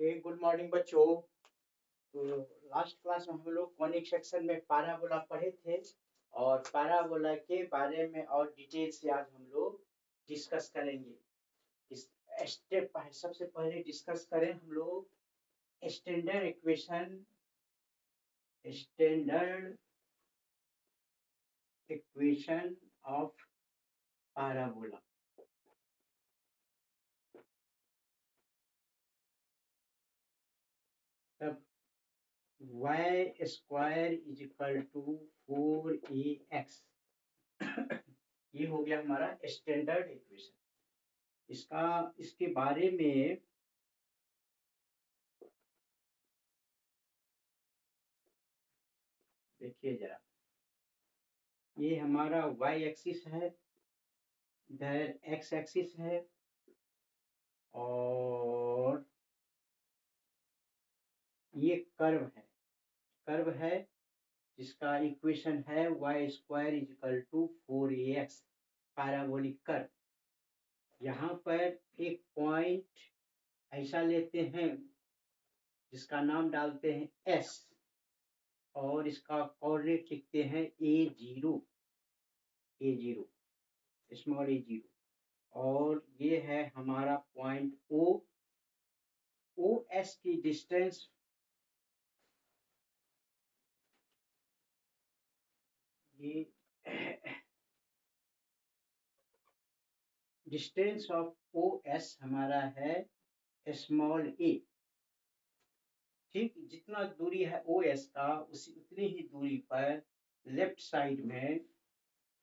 Good morning बच्चों। तो last class में हम लोग कॉनिक सेक्शन में पैराबोला पढ़े थे और पैराबोला के बारे में और डिटेल से आज हम लोग डिस्कस करेंगे। इस स्टेप सबसे पहले डिस्कस करें हम लोग स्टैंडर्ड इक्वेशन ऑफ पैराबोला। तब y square is equal to 4ax ये हो गया हमारा स्टैंडर्ड इक्वेशन। इसके बारे में देखिए जरा, ये हमारा y एक्सिस है, इधर x एक्सिस है और ये कर्व है जिसका इक्वेशन है y square is equal to 4ax parabolic curve. यहाँ पर एक पॉइंट ऐसा लेते हैं जिसका नाम डालते हैं s और इसका कोऑर्डिनेट लिखते हैं a0 स्मॉल a0 और ये है हमारा पॉइंट o s की डिस्टेंस ये डिस्टेंस ऑफ ओ एस हमारा है स्मॉल ए। ठीक, जितना दूरी है ओ एस का उतनी ही दूरी पर लेफ्ट साइड में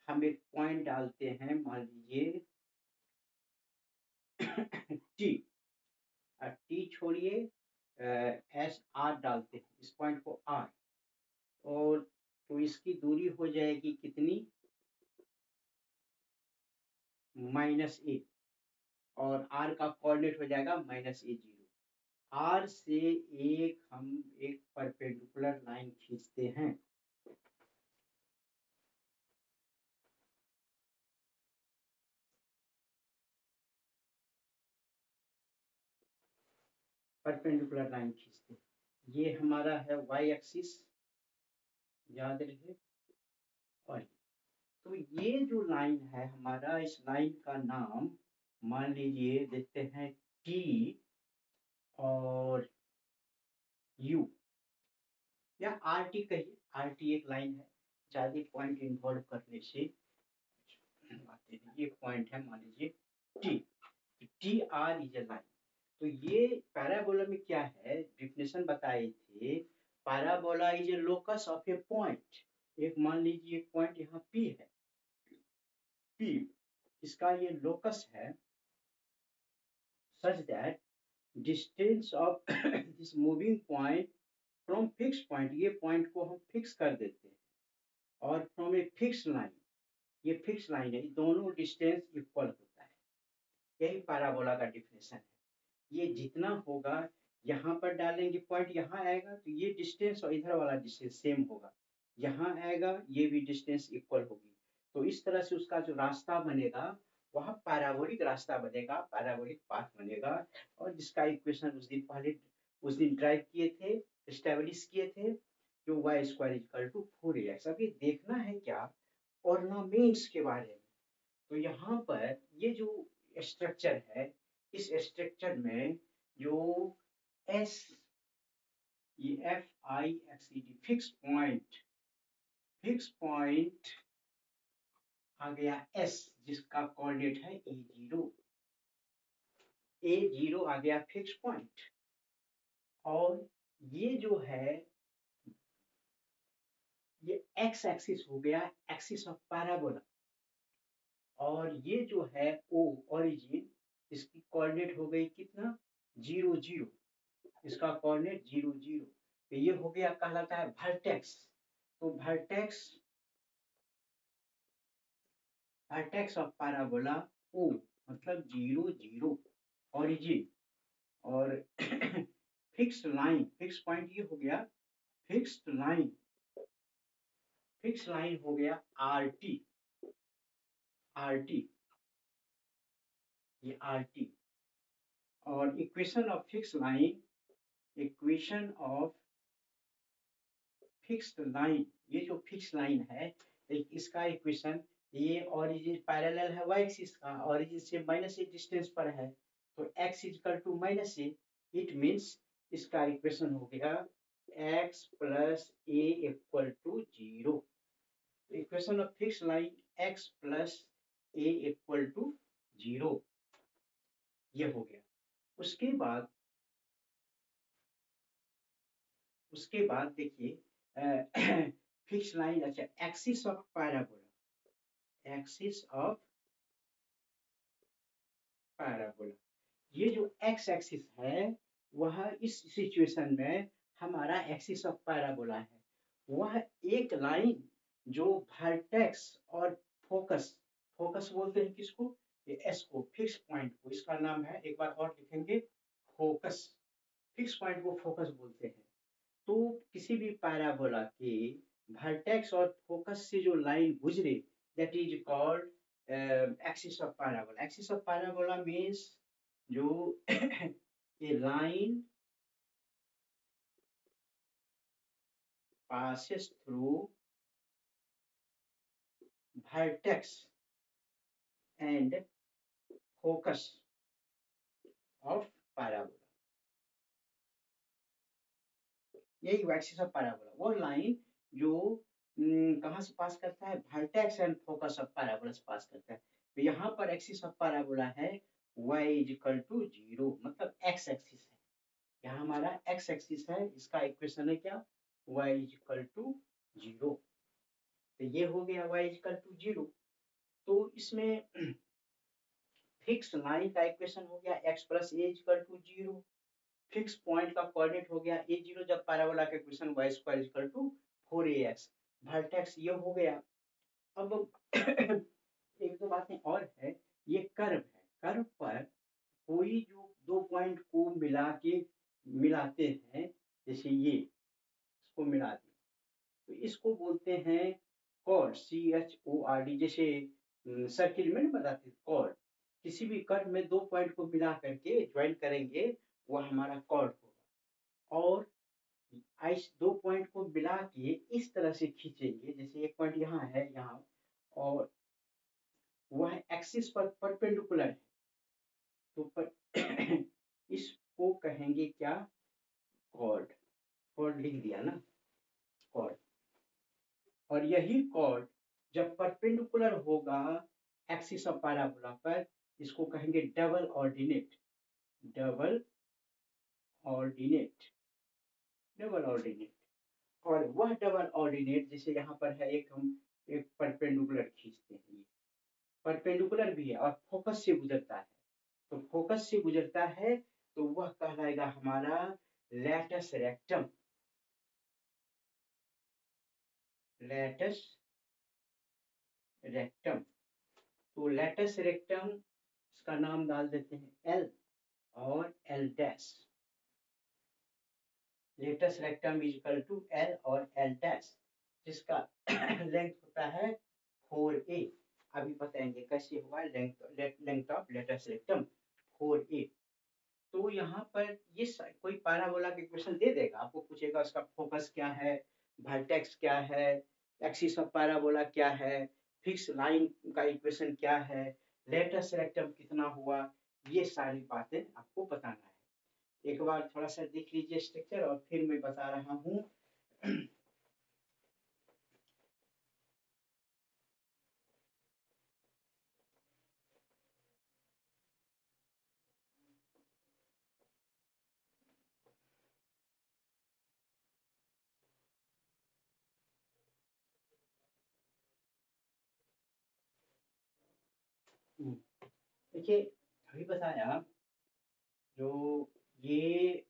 हम एक पॉइंट डालते हैं, मान लीजिए टी। टी छोड़िए, एस आर डालते हैं इस पॉइंट को आर, और तो इसकी दूरी हो जाएगी कितनी, -a और r का कोऑर्डिनेट हो जाएगा -a0। r से हम एक परपेंडिकुलर लाइन खींचते हैं। परपेंडिकुलर लाइन खींचते हैं, ये हमारा है y एक्सिस, याद रहे। और तो ये जो लाइन है हमारा, इस लाइन का नाम मान लीजिए देते हैं t और u या आर टी कहिए। आर टी एक लाइन है, ज्यादा पॉइंट इन्वॉल्व करने से आते हैं। ये पॉइंट है मान लीजिए T R is a line. तो ये पैराबोला में क्या है, डिफिनेशन बताए थे, parabola is a locus of A point. एक मान लीजिए एक पॉइंट यहाँ P है, P इसका ये लोकस है, such that distance of this moving point from fixed point, ये पॉइंट को हम फिक्स कर देते हैं, और फ्रॉम ए फिक्स लाइन, ये फिक्स लाइन है, दोनों डिस्टेंस इक्वल होता है। यही पैराबोला का डिफिनेशन है। ये जितना होगा यहाँ पर डालेंगे पॉइंट, यहाँ आएगा तो ये डिस्टेंस और इधर वाला डिस्टेंस सेम होगा, यहाँ आएगा ये भी डिस्टेंस इक्वल होगी। तो इस तरह से उसका जो रास्ता बनेगा वह पैराबोलिक रास्ता बनेगा, पैराबोलिक पाथ बनेगा। और जिसका इक्वेशन उस दिन ड्राइव किए थे, एस्टेब्लिश किए थे, जो y square equal to 4ax। अभी देखना है क्या, ऑर्नामेंट्स के बारे में। तो यहाँ पर ये जो स्ट्रक्चर है, इस स्ट्रक्चर में जो एस, ये FIXED फिक्स पॉइंट आ गया S, जिसका कोऑर्डिनेट है A0 आ गया फिक्स पॉइंट। और ये जो है ये x एक्सिस हो गया, एक्सिस ऑफ पैराबोला। और ये जो है O ओरिजिन, इसकी कोऑर्डिनेट हो गई कितना, 0 0, इसका कोऑर्डिनेट 0 0। तो ये हो गया, कहलाता है वर्टेक्स। तो वर्टेक्स ऑफ पैराबोला O मतलब 0 0 ओरिजिन। और फिक्स पॉइंट ये हो गया फिक्स लाइन हो गया RT, ये RT। और equation of fix line equation of fixed line, ये जो फिक्स लाइन है इसका इक्वेशन, ये ओरिजिन पैरेलल है वाई एक्सिस का, ओरिजिन से माइनस ए डिस्टेंस पर है, तो x equal to minus a, it means इसका इक्वेशन हो गया x plus a equal to 0। Equation of fix line x plus a equal to 0, ये हो गया। उसके बाद देखिए फिक्स लाइन, अच्छा axis of parabola, axis of parabola, ये जो एक्स एक्सिस है वह इस सिचुएशन में हमारा एक्सिस ऑफ पैराबोला है, वह एक लाइन जो वर्टेक्स और फोकस, फोकस बोलते हैं किसको, ये एस को, फिक्स पॉइंट को, इसका नाम है, एक बार और लिखेंगे फोकस, फिक्स पॉइंट को फोकस बोलते हैं। तो किसी भी पैराबोला के वर्टेक्स और फोकस से जो लाइन गुजरे, that is called axis of parabola. Axis of parabola means जो ये line passes through vertex and focus of parabola, यही एक्सिस ऑफ पैराबोला, वो लाइन जो कहाँ से पास करता है, vertex and focus of parabola से पास करता है। तो यहाँ पर एक्सिस ऑफ पैराबोला है y इक्वल टू 0, मतलब x एक्सिस है, यहाँ हमारा x एक्सिस है, इसका इक्वेशन है क्या, y इक्वल टू 0। तो ये हो गया y इक्वल टू 0। तो इसमें फिक्स लाइन का इक्वेशन हो गया x plus a equal to 0, fix point का कोऑर्डिनेट हो गया a0, जब पैराबोला का equation y square equal to 4ax, vertex ये हो गया। अब एक दो बातें और है, ये कर्व है, कर्व पर कोई जो दो पॉइंट को मिलाते हैं, जैसे ये इसको मिला दिया, तो इसको बोलते हैं कॉर्ड, CHORD, जैसे सर्किल में बताते हैं कॉर्ड, किसी भी कर्व में दो पॉइंट को मिला करके ज्वाइन करेंगे वो हमारा कॉर्ड होगा। और इस दो पॉइंट को मिला के इस तरह से खींचेंगे, जैसे एक पॉइंट यहाँ है, यहाँ, और वह एक्सिस पर परपेंडिकुलर है, तो इसको कहेंगे क्या, कॉर्ड, कॉर्ड लिख दिया ना, कॉर्ड। और यही कॉर्ड जब परपेंडिकुलर होगा एक्सिस ऑफ पैराबोला पर, इसको कहेंगे double ordinate, double ordinate, double ordinate. और वह डबल ऑर्डिनेट जैसे यहाँ पर है, एक हम एक परपेंडिकुलर खींचते हैं, ये परपेंडिकुलर भी है और फोकस से गुजरता है, तो फोकस से गुजरता है तो वह कहलाएगा हमारा लैटस रेक्टम, लैटस रेक्टम। तो लैटस रेक्टम इसका नाम डाल देते हैं एल और L dash, latus rectum is equal to L और एल डैश, जिसका लेंथ होता है 4a। अभी बताएंगे कैसे हुआ length of latus rectum 4a। तो यहाँ पर ये कोई पैराबोला का इक्वेशन दे देगा, आपको पूछेगा उसका फोकस क्या है, वर्टेक्स क्या है, एक्सिस ऑफ पैराबोला क्या है, फिक्स लाइन का इक्वेशन क्या है, लेटस रेक्टम कितना हुआ, ये सारी बातें आपको बताना है। एक बार थोड़ा सा देख लीजिए स्ट्रक्चर और फिर मैं बता रहा हूँ। देखिए अभी बताया जो ये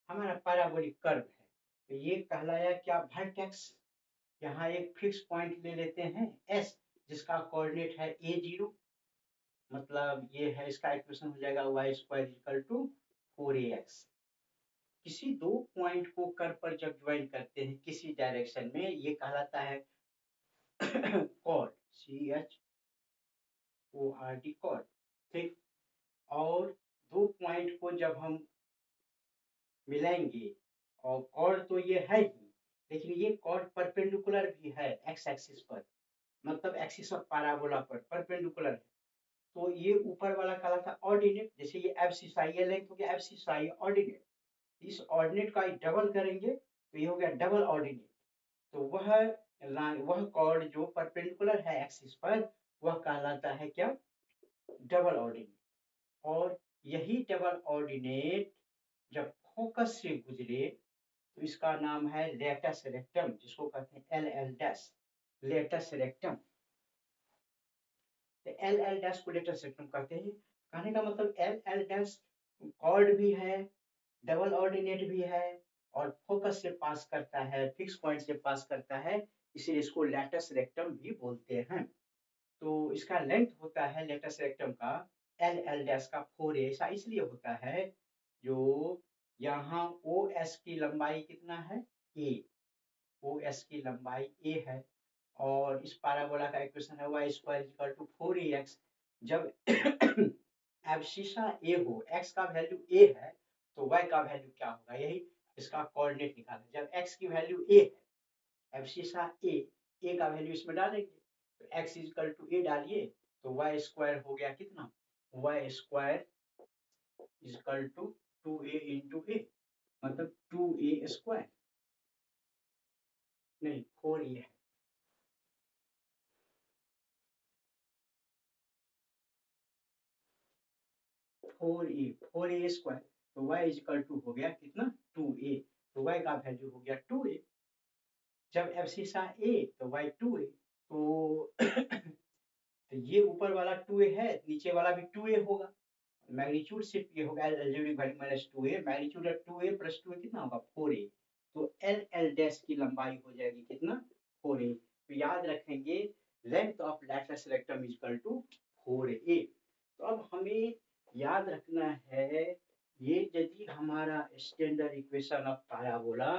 हमारा पैराबोलिक कर्व है, तो ये कहलाया क्या, वर्टेक्स। यहाँ एक फिक्स पॉइंट ले लेते हैं S, जिसका कोऑर्डिनेट है a0, मतलब ये है, इसका इक्वेशन हो जाएगा y square equal to 4ax। किसी दो पॉइंट को कर्व पर जब ज्वाइन करते हैं किसी डायरेक्शन में, ये कहलाता है कॉर्ड, CHORD कॉर्ड, ठीक। और दो पॉइंट पॉइंट को जब हम मिलाएंगे, और कॉर्ड तो ये है ही, लेकिन ये कॉर्ड परपेंडिकुलर भी है एक्स एक्सिस पर, मतलब एक्सिस ऑफ पैराबोला पर परपेंडिकुलर है। तो ये ऊपर वाला कहलाता ऑर्डिनेट, जैसे ये एब्सिस आई, ये लेंथ हो गया एब्सिस आई ऑर्डिनेट, इस ऑर्डिनेट का डबल करेंगे तो ये हो गया डबल ऑर्डिनेट। तो वह कॉर्ड जो परपेंडिकुलर है एक्सिस पर वह कहलाता है क्या, डबल ऑर्डिनेट। और यही डबल ऑर्डिनेट जब फोकस से गुजरे तो इसका नाम है लेटस रेक्टम, जिसको कहते हैं L L dash, latus rectum. L L dash को लेटस रेक्टम कहते हैं। कहने का मतलब एल एल डैश कॉर्ड भी है, डबल ऑर्डिनेट भी है, और फोकस से पास करता है, फिक्स पॉइंट से पास करता है, इसलिए इसको लेटस रेक्टम भी बोलते हैं। तो इसका लेंथ होता है लेटस रेक्टम का एल एल डैश का 4 ऐसा इसलिए होता है, जो यहाँ ओ एस की लंबाई कितना है, ए, ओ एस की लंबाई ए है, और इस पैराबोला का इक्वेशन है y square equal to 4ax। जब एब्सिसा ए हो, x का वैल्यू a है, तो y का वैल्यू क्या होगा, यही इसका कोऑर्डिनेट निकालना। जब x की वैल्यू a है, एब्सिसा a का वैल्यू इसमें डालेंगे, तो x इक्वल टू a डालिए, तो y स्क्वायर हो गया कितना, y square equal to 2a into a, मतलब 2a स्क्वायर, नहीं 4a है, 4a स्क्वायर, तो y इक्वल टू हो गया कितना 2a, तो y का वैल्यू हो गया 2a। जब एब्सिसा a तो y 2a, तो तो ये ऊपर वाला 2a है, नीचे वाला भी 2a होगा, मैग्नीट्यूड सिर्फ ये होगा algebraic value minus 2a, magnitude of 2a plus 2a कितना होगा 4a, तो एल एल डैश की लंबाई हो जाएगी कितना 4a। तो याद रखेंगे length of latus rectum is equal to 4a। तो अब हमें याद रखना है, ये यदि हमारा स्टैंडर्ड इक्वेशन ऑफ पैराबोला,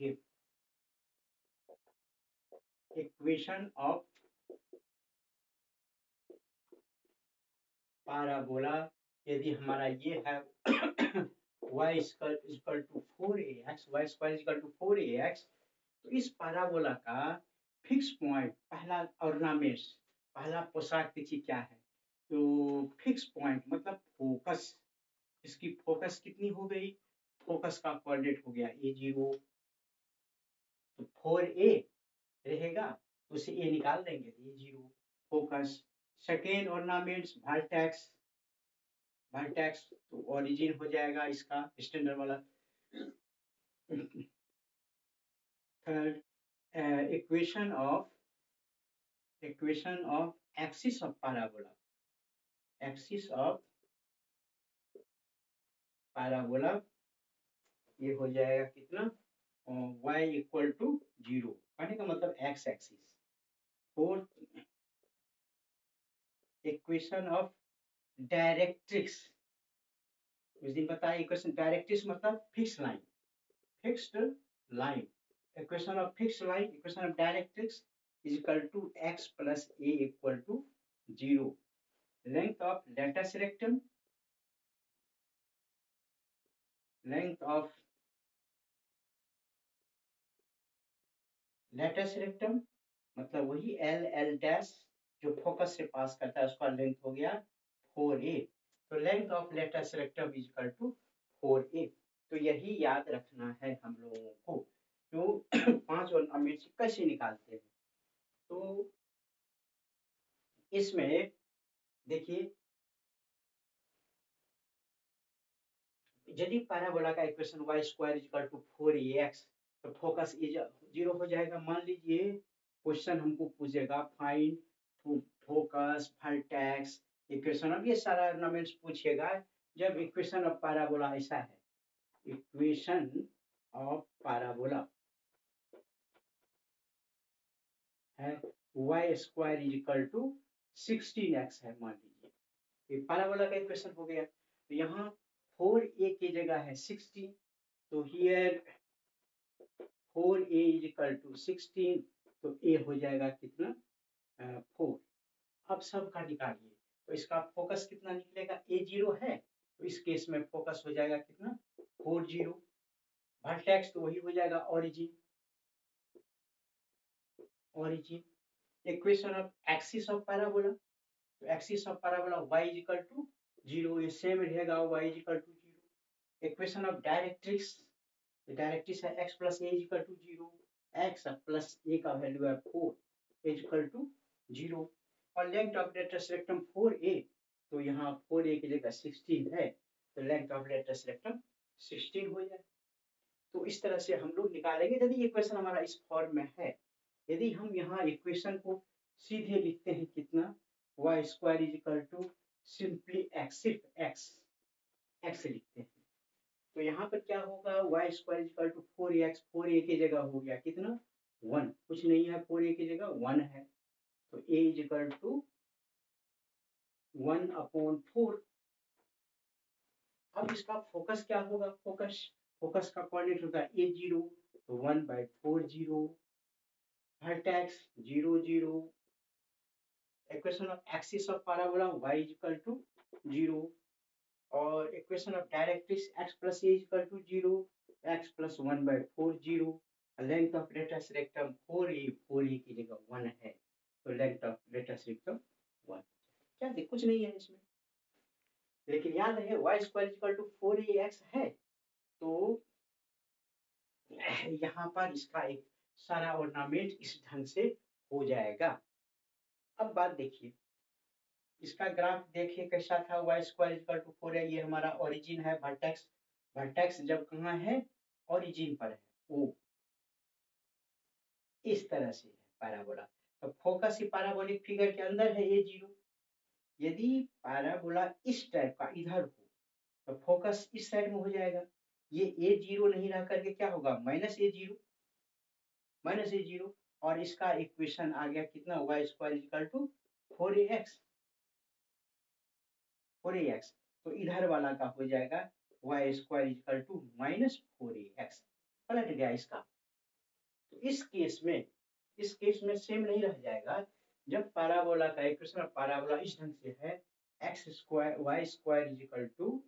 ये इक्वेशन ऑफ पैराबोला यदि हमारा ये है y equal to 4ax, y square equal to 4ax, तो इस पैराबोला का फिक्स पॉइंट, पहला ऑर्नामेंट्स, पहला पोशाक देखिए क्या है, तो फिक्स पॉइंट मतलब फोकस, इसकी फोकस कितनी हो गई, फोकस का कोऑर्डिनेट हो गया a0, तो 4a रहेगा, तो उसे a निकाल देंगे तो a0 focus. Second ornaments vertex, vertex तो ओरिजिन हो जाएगा इसका स्टैंडर्ड वाला। Third equation of axis of parabola, axis of parabola ये हो जाएगा कितना, y इक्वल टू 0, कहने का मतलब x axis. Fourth equation of directrix, उस दिन बताया इक्वेशन डायरेक्ट्रिक्स मतलब fix line, fixed line, equation of fixed line, equation of directrix is equal to x plus a equal to 0। length of latus rectum, length of latus rectum मतलब वही L L dash जो focus से पास करता है उसका length हो गया 4a, तो length of latus rectum is equal to 4a। तो यही याद रखना है हम लोगों को। तो 5 ऑर्नामेंट्स कैसे निकालते हैं, तो इसमें देखिए, यदि पैराबोला का equation y square is equal to 4ax, तो फोकस इज 0 हो जाएगा। मान लीजिए क्वेश्चन हमको पूछेगा फाइंड फोकस वर्टेक्स इक्वेशन, अब ये सारा ऑर्नामेंट्स पूछेगा। जब इक्वेशन ऑफ पैराबोला ऐसा है, इक्वेशन ऑफ पैराबोला है y square is equal to 16x है, मान लीजिए ये पैराबोला का इक्वेशन हो गया। तो यहाँ 4a की जगह है 16, तो here 4a is equal to 16, तो a हो जाएगा कितना 4। अब सब का निकालिए, तो इसका फोकस कितना निकलेगा, A0 है, तो इस केस में फोकस हो जाएगा कितना 40। वर्टेक्स तो वही हो जाएगा origin. Equation of axis of parabola, तो axis of parabola y is equal to 0, ये सेम रहेगा y is equal to 0। Equation of directrix, directrix है x plus a is equal to 0, x plus a का value है 4 is equal to 0। और length of latus rectum 4a, तो यहाँ 4a की जगह 16 है, तो लेंथ ऑफ लेटस रेक्टम 16 हो जाए। तो इस तरह से हम लोग निकालेंगे यदि इक्वेशन हमारा इस फॉर्म में है। यदि हम यहाँ इक्वेशन को सीधे लिखते हैं कितना, y square is equal to simply x, सिर्फ एक्स लिखते हैं, तो यहाँ पर क्या होगा, y square is equal to 4x, 4a की जगह हो गया कितना 1, कुछ नहीं है 4a की जगह 1 है, तो a इज इक्वल टू 1/4। अब इसका फोकस क्या होगा, फोकस का कोऑर्डिनेट होगा A0, तो 1/40, vertex 0 0। Equation of axis of parabola y is equal to 0, और equation of directrix x plus a is equal to 0, x plus 1/40। Length of latus rectum 4a की जगह 1 है, तो लेंथ ऑफ लेटस रेक्टम 1। क्या कुछ नहीं है इसमें, लेकिन याद रहे y square is equal to 4ax है, तो यहाँ पर इसका एक सारा ऑर्नामेंट इस ढंग से हो जाएगा। अब बात देखिए, इसका ग्राफ देखिए कैसा था, y स्क्वायर इक्वल टू 4 है, ये हमारा ओरिजिन है, वर्टेक्स जब कहाँ है, ओरिजिन पर है, वो इस तरह से है पैराबोला। तो फोकस ही पैराबोलिक फिगर के अंदर है A0। यदि पैराबोला इस टाइप का इधर हो, तो फोकस इस साइड में हो जाएगा, ये A0 नहीं रह करके क्या होगा -A0, और इसका इक्वेशन आ गया कितना, y square equal to 4ax, तो इधर वाला का हो जाएगा y square equal to -4ax, पलट गया इसका। तो इस केस में सेम नहीं रह जाएगा, जब पैराबोला का इक्वेशन ऑफ पैराबोला इस ढंग से है, x square y square is equal to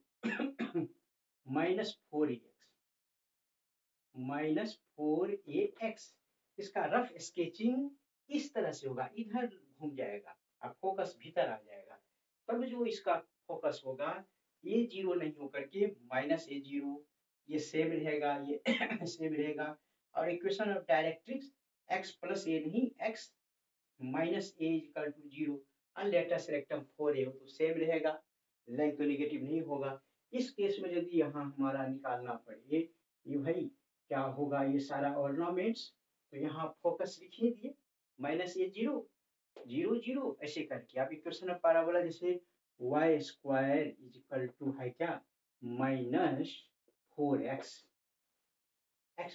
-4ax, इसका रफ स्केचिंग इस तरह से होगा, इधर घूम जाएगा, अब फोकस भीतर आ जाएगा, तब जो इसका फोकस होगा A0 नहीं होकर के -A0, ये सेम रहेगा, ये सेम रहेगा। और equation of directrix x plus a नहीं, x minus a equal to 0, और लेटस रेक्टम 4a हो तो सेम रहेगा, लेंथ तो नेगेटिव नहीं होगा। इस केस में यदि यहाँ हमारा निकालना पड़े, ये भाई क्या होगा, ये सारा ऑर्नामेंट्स, तो यहाँ फोकस लिखिए दिए -A0 0 0 ऐसे करके आप इक्वेशन ऑफ पैराबोला जैसे y square is equal to है क्या -4x,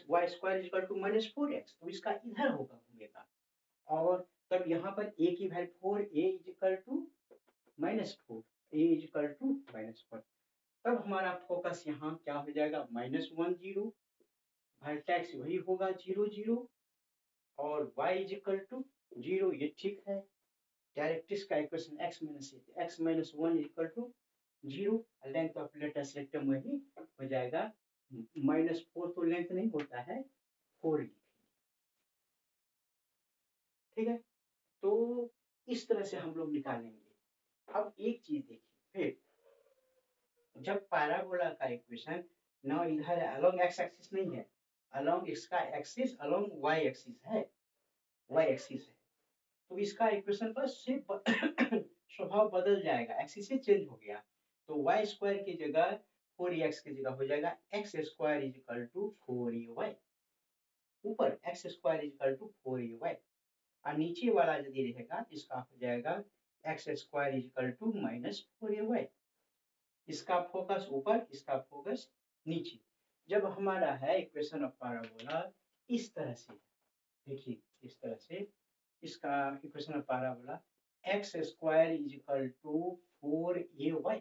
y square is equal to -4x, तो इसका इधर होगा घूमेगा, और तब यहाँ पर a की value 4, a is equal to -4, a is equal to -4, तब हमारा फोकस यहाँ क्या हो जाएगा -1 0, वर्टेक्स वही होगा 0 0, और y इज इक्वल टू 0, ये ठीक है। डायरेक्ट्रिक्स का equation x minus 1 equal to 0, length of latus rectum वही हो जाएगा -4, तो लेंथ नहीं होता है 4, ठीक है। तो इस तरह से हम लोग निकालेंगे। अब एक चीज देखिए, फिर जब पैराबोला का इक्वेशन ना इधर अलोंग एक्स एक्सिस नहीं है, अलोंग इसका एक्सिस अलोंग वाई एक्सिस है, तो इसका इक्वेशन का सिर्फ स्वभाव बदल जाएगा, एक्सिस से चेंज हो गया, तो y स्क्वायर की जगह 4ax की जगह हो जाएगा x square is equal to 4ay, ऊपर x square is equal to 4ay, और नीचे वाला यदि रहेगा इसका हो जाएगा x square is equal to -4ay, इसका फोकस ऊपर, इसका फोकस नीचे। जब हमारा है इक्वेशन ऑफ पैराबोला इस तरह से, देखिए इस तरह से इसका equation of parabola x square is equal to 4ay,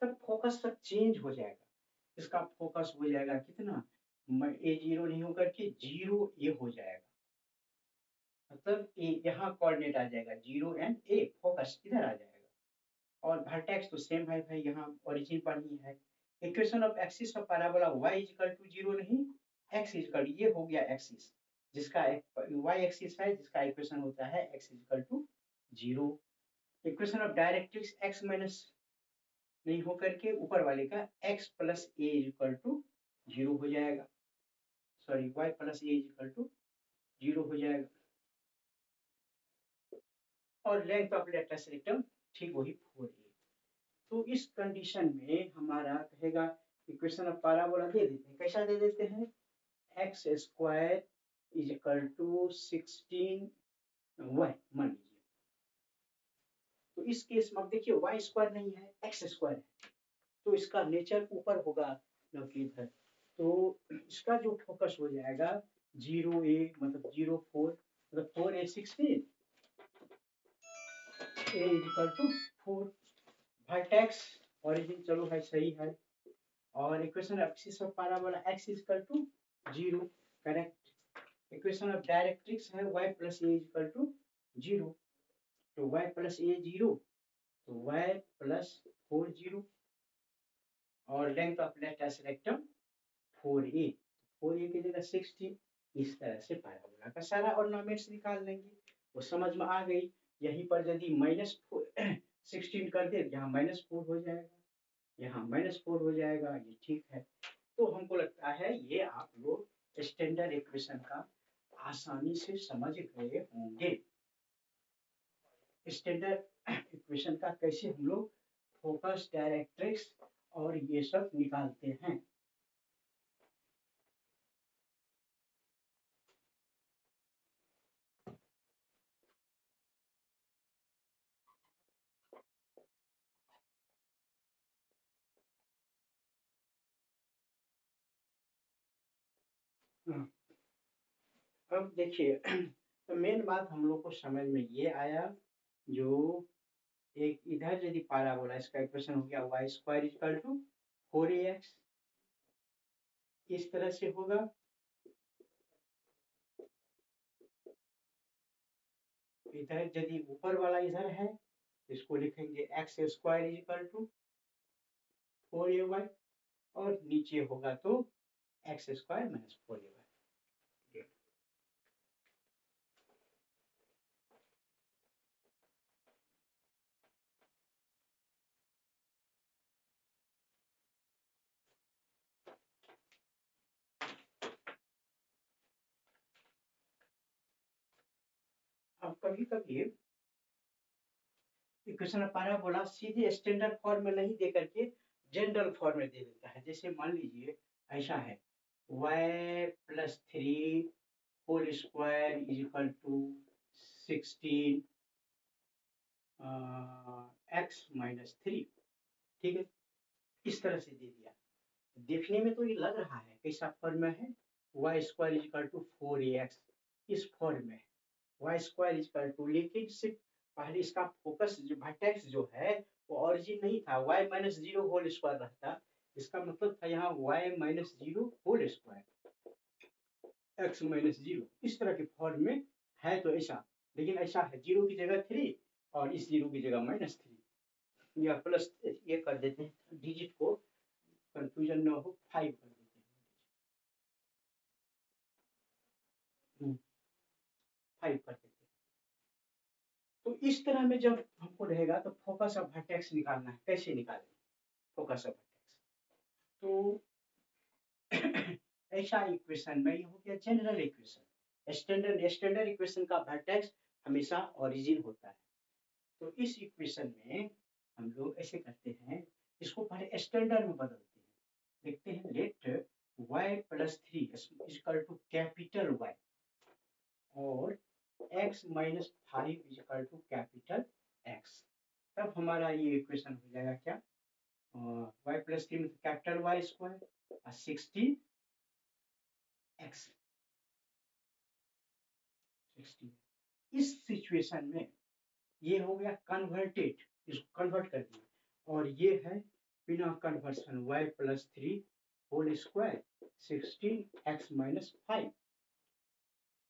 तब फोकस तक चेंज हो जाएगा, इसका फोकस हो जाएगा कितना, A0 नहीं होकर के 0a हो जाएगा, मतलब ए यहाँ कोऑर्डिनेट आ जाएगा 0 एंड a, फोकस इधर आ जाएगा, और वर्टेक्स तो सेम है भाई, यहाँ ओरिजिन पर ही है। Equation of axis of parabola y equal to 0 नहीं, x इक्वल, ये हो गया एक्सिस जिसका y एक्सिस है, जिसका इक्वेशन होता है x equal to 0। Equation of directrix x minus नहीं हो करके ऊपर वाले का x plus a equal to 0 हो जाएगा, sorry y plus a equal to 0 हो जाएगा। और लेंथ ऑफ लेटेस्ट रेक्टम ठीक वही 4a। तो इस कंडीशन में हमारा कहेगा इक्वेशन ऑफ पैराबोला दे देते हैं, कैसा दे देते हैं, x square is equal to 16 y मान लीजिए। तो इस केस में आप देखिए वाई स्क्वायर नहीं है, एक्स स्क्वायर है, तो इसका नेचर ऊपर होगा क्योंकि इधर, तो इसका जो फोकस हो जाएगा 0a मतलब 0 4 मतलब 4a 16 a equal to 4। Vertex origin चलो है सही है, और equation of axis of parabola x equal to 0 correct. Equation of directrix है y plus a equal to 0, तो y प्लस ए 0 तो y प्लस 4 0, और length of latus rectum 4a, 4a की जगह 60। इस तरह से पैराबोला का सारा ऑर्नामेंट्स निकाल लेंगे, वो समझ में आ गई। यहीं पर यदि माइनस 16 कर दे, यहाँ -4 हो जाएगा, यहाँ -4 हो जाएगा, ये ठीक है। तो हमको लगता है ये आप लोग स्टैंडर्ड इक्वेशन का आसानी से समझ गए होंगे। स्टैंडर्ड इक्वेशन का कैसे हम लोग फोकस, डायरेक्ट्रिक्स और ये सब निकालते हैं। अब देखिए तो मेन बात हम लोग को समझ में ये आया, जो एक इधर यदि पैराबोला, इसका इक्वेशन हो गया y square equal to 4ax, इस तरह से होगा। इधर यदि ऊपर वाला इधर है, इसको लिखेंगे x square equal to 4ay, और नीचे होगा तो x स्क्वायर माइनस 4ay। अब कभी कभी इक्वेशन ऑफ पैराबोला सीधे स्टैंडर्ड फॉर्म में नहीं दे करके जनरल फॉर्म में दे देता है। जैसे मान लीजिए ऐसा है, y plus 3 whole square is equal to 16 x minus 3, ठीक है, इस तरह से दे दिया। देखने में तो ये लग रहा है कैसा फॉर्म में है, y square is equal to 4ax, इस फॉर्म में y square is equal to, लेकिन सिर्फ पहले इसका फोकस जो वर्टेक्स जो है वो ओरिजिन नहीं था, y माइनस 0 होल स्क्वायर रहता, इसका मतलब था यहाँ y minus 0 whole square x minus 0, इस तरह के फॉर्म में है। तो ऐसा, लेकिन ऐसा है 0 की जगह 3 और इस 0 की जगह -3 या प्लस ये कर देते हैं, डिजिट को कंफ्यूजन न हो 5 कर देते हैं, 5 कर देते हैं। तो इस तरह में जब हमको रहेगा तो फोकस ऑफ वर्टेक्स निकालना है, कैसे निकालें फोकस ऑफ वर्टेक्स, तो ऐसा इक्वेशन में ये हो गया जनरल इक्वेशन। स्टैंडर्ड इक्वेशन का वर्टेक्स हमेशा ओरिजिन होता है। तो इस इक्वेशन में हम लोग ऐसे करते हैं, इसको पहले स्टैंडर्ड में बदलते हैं, लिखते हैं let y plus 3 equal to capital Y और x minus 5 equal to capital X। तब हमारा ये इक्वेशन हो जाएगा क्या, y plus 3 capital Y square और 16 x 16। इस सिचुएशन में ये हो गया कन्वर्टेड, इसको कन्वर्ट कर दिया, और ये है बिना conversion y plus 3 whole square 16 x minus 5।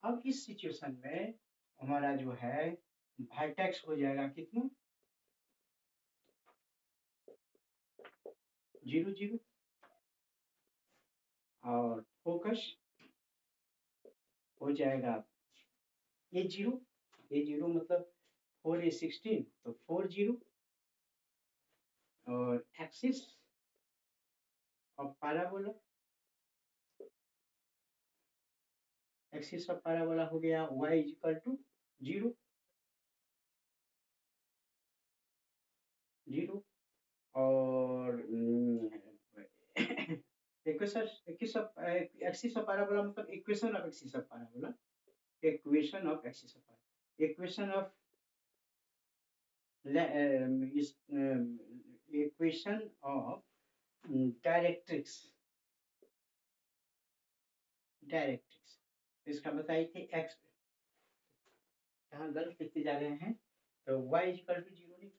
अब इस सिचुएशन में हमारा जो है वर्टेक्स हो जाएगा कितना 0 0 और फोकस हो जाएगा A0 मतलब 4A16 तो 40 और एक्सिस ऑफ पैराबोला हो गया y इक्वल टू 0 0 और एक्सिस ऑफ पैराबोला मतलब equation of axis of parabola equation of axis of equation of equation of directrix इसका बताइए थे x यहाँ गलत लिखते जा रहे हैं तो y इक्वल टू 0 नहीं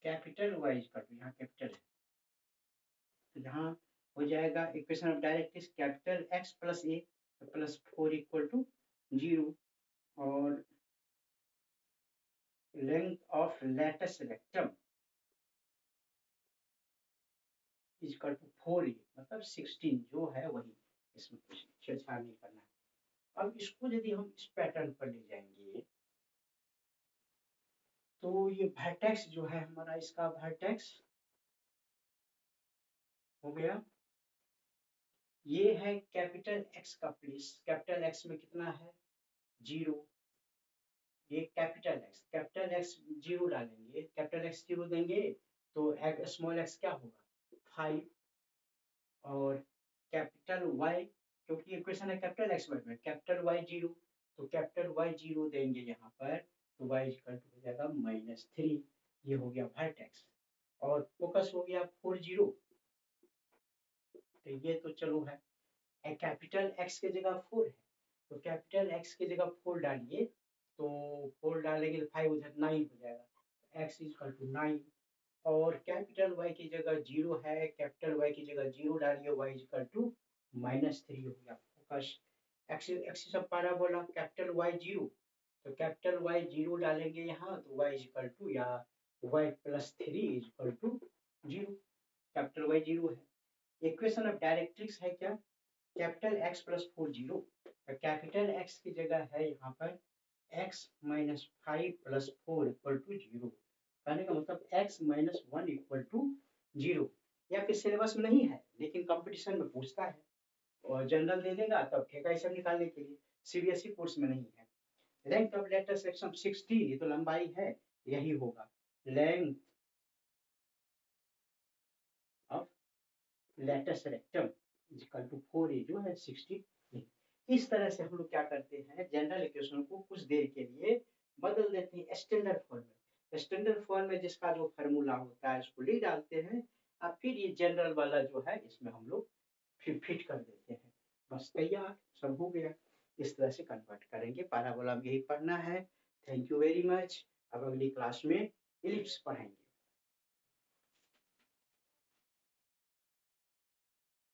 कैपिटल y इक्वल टू यहाँ कैपिटल है तो यहाँ हो जाएगा equation of directrix capital x plus a plus 4 equal to 0 और length of latus rectum equal to 4 मतलब 16 जो है वही इसमें कुछ छेड़छाड़ नहीं करना है। अब इसको यदि हम इस पैटर्न पर ले जाएंगे तो ये वर्टेक्स जो है हमारा इसका वर्टेक्स हो गया ये है कैपिटल x का प्लेस कैपिटल x में कितना है 0 ये कैपिटल x 0 डालेंगे कैपिटल x 0 देंगे तो स्मॉल x क्या होगा 5 और कैपिटल y क्योंकि इक्वेशन है कैपिटल x वर्ड में कैपिटल y 0 तो कैपिटल y 0 देंगे यहाँ पर तो y इक्वल टू हो जाएगा -3 ये हो गया वर्टेक्स और फोकस हो गया 40 तो ये तो चलो है कैपिटल x की जगह 4 है तो कैपिटल x की जगह 4 डालिए तो 4 डालेंगे तो 5 उधर 9 हो जाएगा x इक्वल टू 9 और कैपिटल y की जगह 0 है कैपिटल y की जगह 0 डालिए y इक्वल टू -3 हो गया focus axis of parabola capital y 0 तो कैपिटल y 0 डालेंगे यहाँ तो y इक्वल टू या y प्लस 3 इक्वल टू 0 कैपिटल y 0 है इक्वेशन ऑफ डायरेक्ट्रिक्स है क्या capital x plus 4 0 capital x की जगह है यहाँ पर x minus 5 plus 4 equal to 0 कहने का मतलब x माइनस 1 इक्वल टू 0 या फिर सिलेबस में नहीं है लेकिन कंपटीशन में पूछता है और जनरल दे देगा तब ठेका ये सब निकालने के लिए सीबीएसई कोर्स में नहीं है लेंथ ऑफ लेटर सेक्शन 16 ये तो लंबाई है यही होगा length of latus rectum equal to 4a जो है 60 इस तरह से हम लोग क्या करते हैं जनरल इक्वेशन को कुछ देर के लिए बदल देते हैं स्टैंडर्ड फॉर्म में जिसका जो फार्मूला होता है उसको ले डालते हैं और फिर ये जनरल वाला जो है इसमें हम लोग फिर फिट कर देते हैं बस तैयार सब हो गया इस तरह से कन्वर्ट करेंगे पैराबोला में यही पढ़ना है थैंक यू वेरी मच अब अगली क्लास में इलिप्स पढ़ेंगे